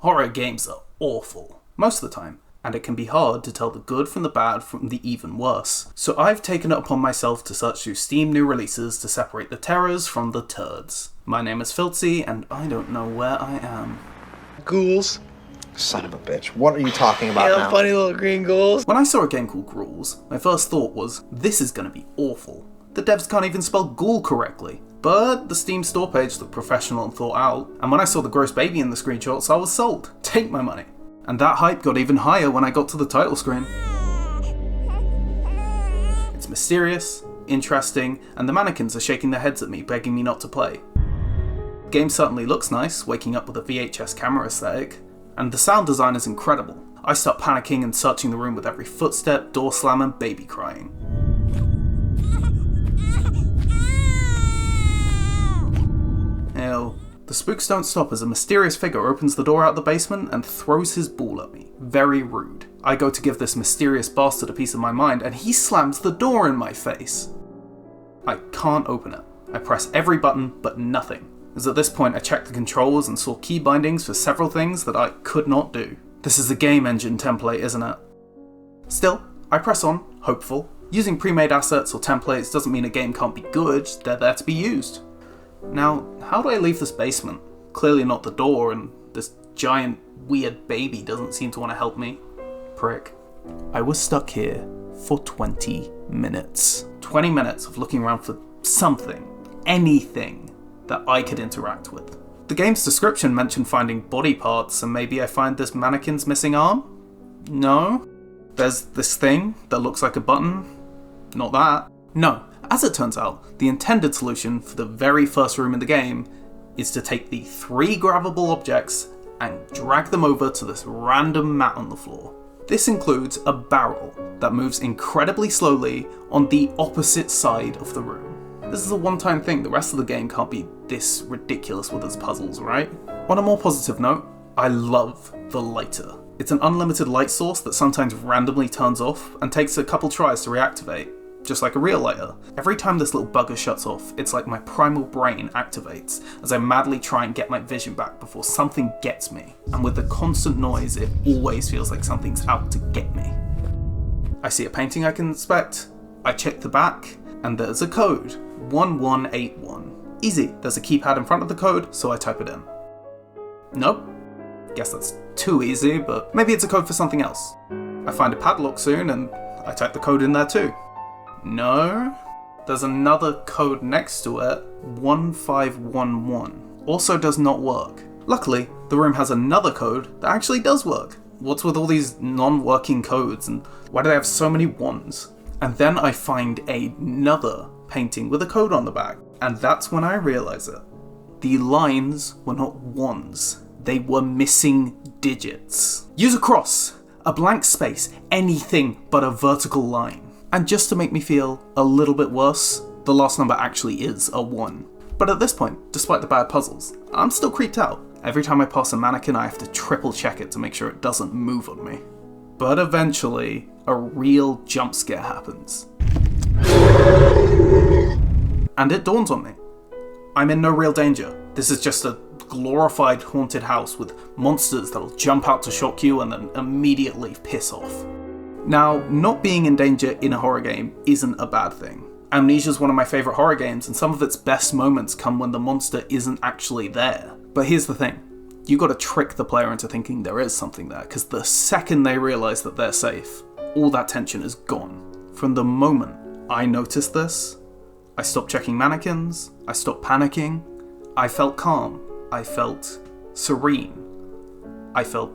Horror games are awful, most of the time, and it can be hard to tell the good from the bad from the even worse. So I've taken it upon myself to search through Steam new releases to separate the terrors from the turds. My name is Filtzy, and I don't know where I am. Ghouls? Son of a bitch, what are you talking about now? Funny little green ghouls. When I saw a game called Grouls, my first thought was, this is going to be awful. The devs can't even spell ghoul correctly. But the Steam store page looked professional and thought out, and when I saw the gross baby in the screenshots, I was sold. Take my money. And that hype got even higher when I got to the title screen. It's mysterious, interesting, and the mannequins are shaking their heads at me, begging me not to play. The game certainly looks nice, waking up with a VHS camera aesthetic, and the sound design is incredible. I start panicking and searching the room with every footstep, door slam, and baby crying. Ew. The spooks don't stop as a mysterious figure opens the door out the basement and throws his ball at me. Very rude. I go to give this mysterious bastard a piece of my mind and he slams the door in my face. I can't open it. I press every button but nothing. As at this point I checked the controls and saw key bindings for several things that I could not do. This is a game engine template, isn't it? Still, I press on, hopeful. Using pre-made assets or templates doesn't mean a game can't be good, they're there to be used. Now, how do I leave this basement? Clearly not the door, and this giant, weird baby doesn't seem to want to help me. Prick. I was stuck here for 20 minutes. 20 minutes of looking around for something, anything, that I could interact with. The game's description mentioned finding body parts, and maybe I find this mannequin's missing arm? No. There's this thing that looks like a button. Not that. No. As it turns out, the intended solution for the very first room in the game is to take the 3 grabbable objects and drag them over to this random mat on the floor. This includes a barrel that moves incredibly slowly on the opposite side of the room. This is a one-time thing, the rest of the game can't be this ridiculous with its puzzles, right? On a more positive note, I love the lighter. It's an unlimited light source that sometimes randomly turns off and takes a couple tries to reactivate. Just like a real lighter. Every time this little bugger shuts off, it's like my primal brain activates as I madly try and get my vision back before something gets me. And with the constant noise, it always feels like something's out to get me. I see a painting I can inspect, I check the back, and there's a code, 1181. Easy, there's a keypad in front of the code, so I type it in. Nope. Guess that's too easy, but maybe it's a code for something else. I find a padlock soon, and I type the code in there too. No, there's another code next to it, 1511. Also does not work. Luckily, the room has another code that actually does work. What's with all these non-working codes and why do they have so many ones? And then I find another painting with a code on the back, and that's when I realize it. The lines were not ones, they were missing digits. Use a cross, a blank space, anything but a vertical line. And just to make me feel a little bit worse, the last number actually is a 1. But at this point, despite the bad puzzles, I'm still creeped out. Every time I pass a mannequin, I have to triple check it to make sure it doesn't move on me. But eventually, a real jump scare happens. And it dawns on me. I'm in no real danger. This is just a glorified haunted house with monsters that'll jump out to shock you and then immediately piss off. Now, not being in danger in a horror game isn't a bad thing. Amnesia is one of my favourite horror games, and some of its best moments come when the monster isn't actually there. But here's the thing, you gotta trick the player into thinking there is something there, because the second they realise that they're safe, all that tension is gone. From the moment I noticed this, I stopped checking mannequins, I stopped panicking, I felt calm, I felt serene, I felt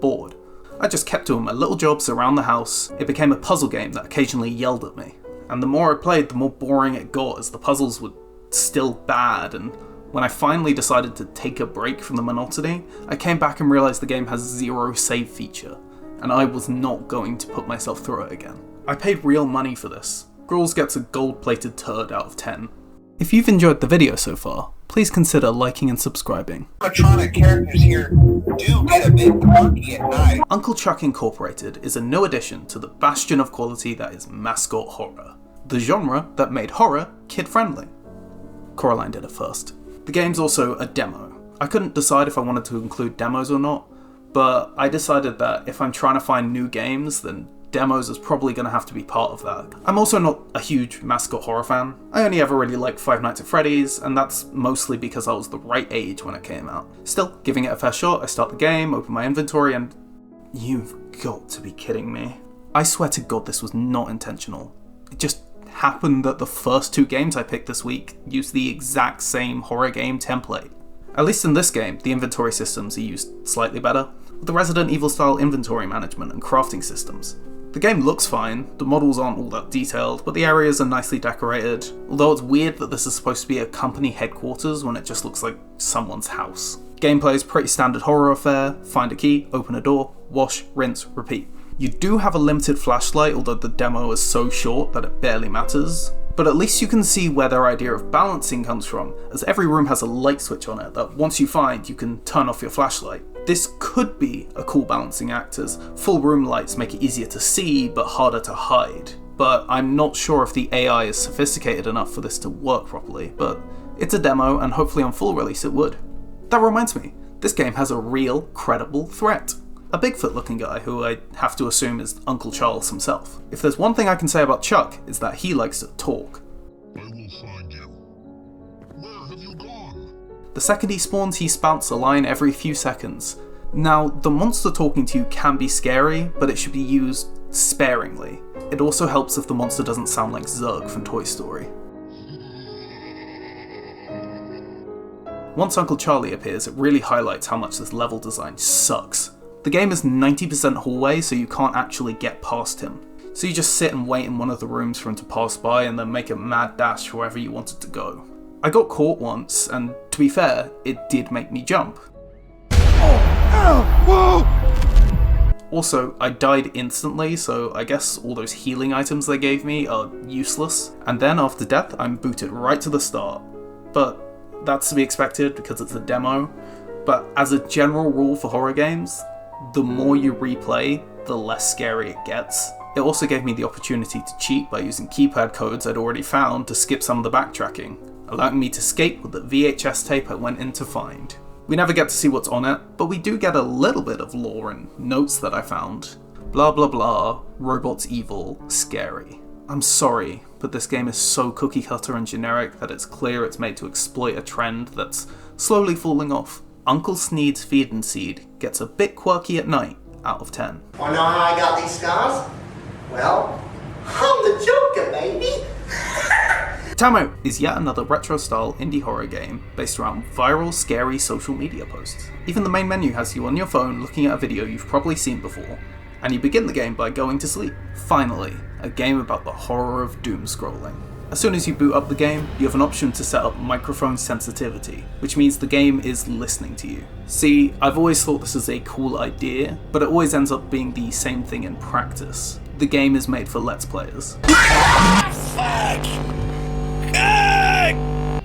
bored. I just kept doing my little jobs around the house. It became a puzzle game that occasionally yelled at me. And the more I played, the more boring it got as the puzzles were still bad, and when I finally decided to take a break from the monotony, I came back and realised the game has 0 save feature, and I was not going to put myself through it again. I paid real money for this. Grouls gets a gold-plated turd out of 10. If you've enjoyed the video so far, please consider liking and subscribing. Electronic characters here do get a bit quirky at night. Uncle Chuck Incorporated is a new addition to the bastion of quality that is Mascot horror, the genre that made horror kid-friendly. Coraline did it first. The game's also a demo. I couldn't decide if I wanted to include demos or not, but I decided that if I'm trying to find new games, then demos is probably going to have to be part of that. I'm also not a huge Mascot horror fan. I only ever really liked Five Nights at Freddy's, and that's mostly because I was the right age when it came out. Still, giving it a fair shot, I start the game, open my inventory, and you've got to be kidding me. I swear to God this was not intentional. It just happened that the first 2 games I picked this week used the exact same horror game template. At least in this game, the inventory systems are used slightly better, with the Resident Evil style inventory management and crafting systems. The game looks fine, the models aren't all that detailed, but the areas are nicely decorated, although it's weird that this is supposed to be a company headquarters when it just looks like someone's house. Gameplay is pretty standard horror affair: find a key, open a door, wash, rinse, repeat. You do have a limited flashlight, although the demo is so short that it barely matters, but at least you can see where their idea of balancing comes from, as every room has a light switch on it that once you find, you can turn off your flashlight. This could be a cool balancing act, as full room lights make it easier to see but harder to hide. But I'm not sure if the AI is sophisticated enough for this to work properly, but it's a demo and hopefully on full release it would. That reminds me, this game has a real, credible threat. A Bigfoot looking guy who I have to assume is Uncle Charles himself. If there's one thing I can say about Chuck, it's that he likes to talk. I will find you. Where have you gone? The second he spawns, he spouts a line every few seconds. Now, the monster talking to you can be scary, but it should be used sparingly. It also helps if the monster doesn't sound like Zurg from Toy Story. Once Uncle Charlie appears, it really highlights how much this level design sucks. The game is 90% hallway, so you can't actually get past him. So you just sit and wait in one of the rooms for him to pass by and then make a mad dash wherever you wanted to go. I got caught once, and to be fair, it did make me jump. Also, I died instantly, so I guess all those healing items they gave me are useless. And then after death, I'm booted right to the start. But that's to be expected because it's a demo. But as a general rule for horror games, the more you replay, the less scary it gets. It also gave me the opportunity to cheat by using keypad codes I'd already found to skip some of the backtracking, allowing me to escape with the VHS tape I went in to find. We never get to see what's on it, but we do get a little bit of lore and notes that I found. Blah blah blah, robots evil, scary. I'm sorry, but this game is so cookie cutter and generic that it's clear it's made to exploit a trend that's slowly falling off. Uncle Sneed's Feed and Seed gets a bit quirky at night, out of 10. Wanna know how I got these scars? Well, I'm the Joker, baby! TAMU is yet another retro-style indie horror game based around viral, scary social media posts. Even the main menu has you on your phone looking at a video you've probably seen before, and you begin the game by going to sleep. Finally, a game about the horror of doom scrolling. As soon as you boot up the game, you have an option to set up microphone sensitivity, which means the game is listening to you. See, I've always thought this is a cool idea, but it always ends up being the same thing in practice. The game is made for Let's Players.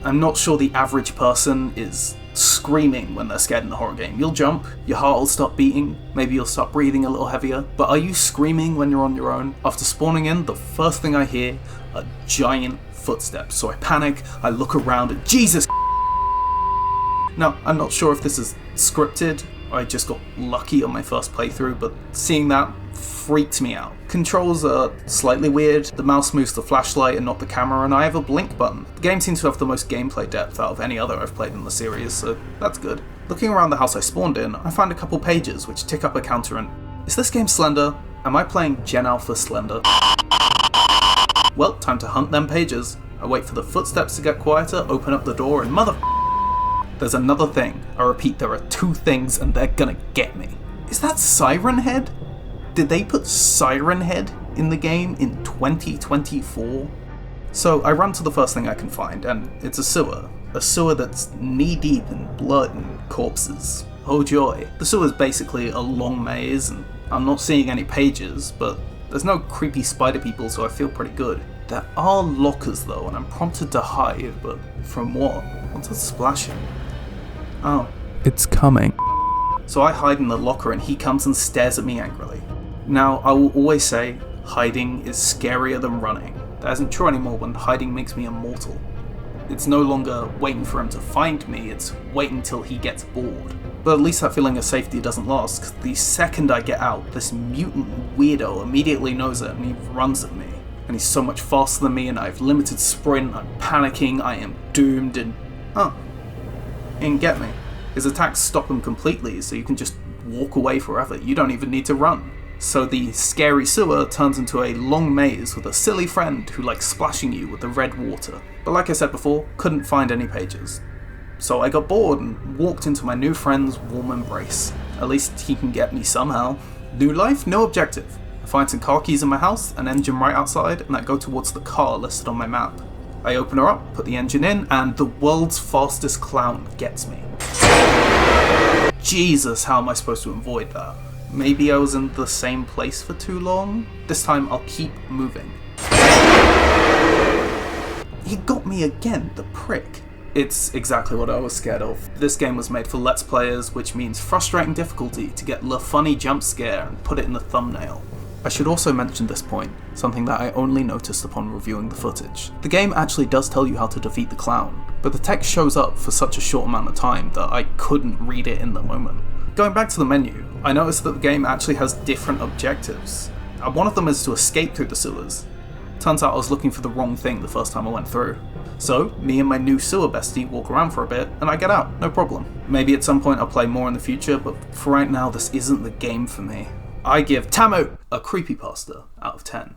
I'm not sure the average person is screaming when they're scared in a horror game. You'll jump, your heart will stop beating, maybe you'll start breathing a little heavier, but are you screaming when you're on your own? After spawning in, the first thing I hear are giant footsteps, so I panic, I look around, and Jesus! Now, I'm not sure if this is scripted, or I just got lucky on my first playthrough, but seeing that freaked me out. Controls are slightly weird, the mouse moves the flashlight and not the camera, and I have a blink button. The game seems to have the most gameplay depth out of any other I've played in the series, so that's good. Looking around the house I spawned in, I find a couple pages which tick up a counter and... Is this game Slender? Am I playing Gen Alpha Slender? Well, time to hunt them pages. I wait for the footsteps to get quieter, open up the door, and there's another thing. I repeat, there are 2 things and they're gonna get me. Is that Siren Head? Did they put Siren Head in the game in 2024? So I run to the first thing I can find, and it's a sewer. A sewer that's knee-deep in blood and corpses. Oh joy. The sewer's basically a long maze, and I'm not seeing any pages, but there's no creepy spider people, so I feel pretty good. There are lockers though, and I'm prompted to hide, but from what? What's that splashing? Oh, it's coming. So I hide in the locker and he comes and stares at me angrily. Now, I will always say, hiding is scarier than running. That isn't true anymore when hiding makes me immortal. It's no longer waiting for him to find me, it's waiting till he gets bored. But at least that feeling of safety doesn't last, 'cause the second I get out, this mutant weirdo immediately knows it and he runs at me. And he's so much faster than me and I have limited sprint, I'm panicking, I am doomed, and he didn't get me. His attacks stop him completely, so you can just walk away forever, you don't even need to run. So the scary sewer turns into a long maze with a silly friend who likes splashing you with the red water. But like I said before, couldn't find any pages. So I got bored and walked into my new friend's warm embrace. At least he can get me somehow. New life, no objective. I find some car keys in my house, an engine right outside, and I go towards the car listed on my map. I open her up, put the engine in, and the world's fastest clown gets me. Jesus, how am I supposed to avoid that? Maybe I was in the same place for too long? This time I'll keep moving. He got me again, the prick. It's exactly what I was scared of. This game was made for Let's Players, which means frustrating difficulty to get the funny jump scare and put it in the thumbnail. I should also mention this point, something that I only noticed upon reviewing the footage. The game actually does tell you how to defeat the clown, but the text shows up for such a short amount of time that I couldn't read it in the moment. Going back to the menu, I noticed that the game actually has different objectives. One of them is to escape through the sewers. Turns out I was looking for the wrong thing the first time I went through. So, me and my new sewer bestie walk around for a bit, and I get out, no problem. Maybe at some point I'll play more in the future, but for right now this isn't the game for me. I give TAMU a creepypasta out of 10.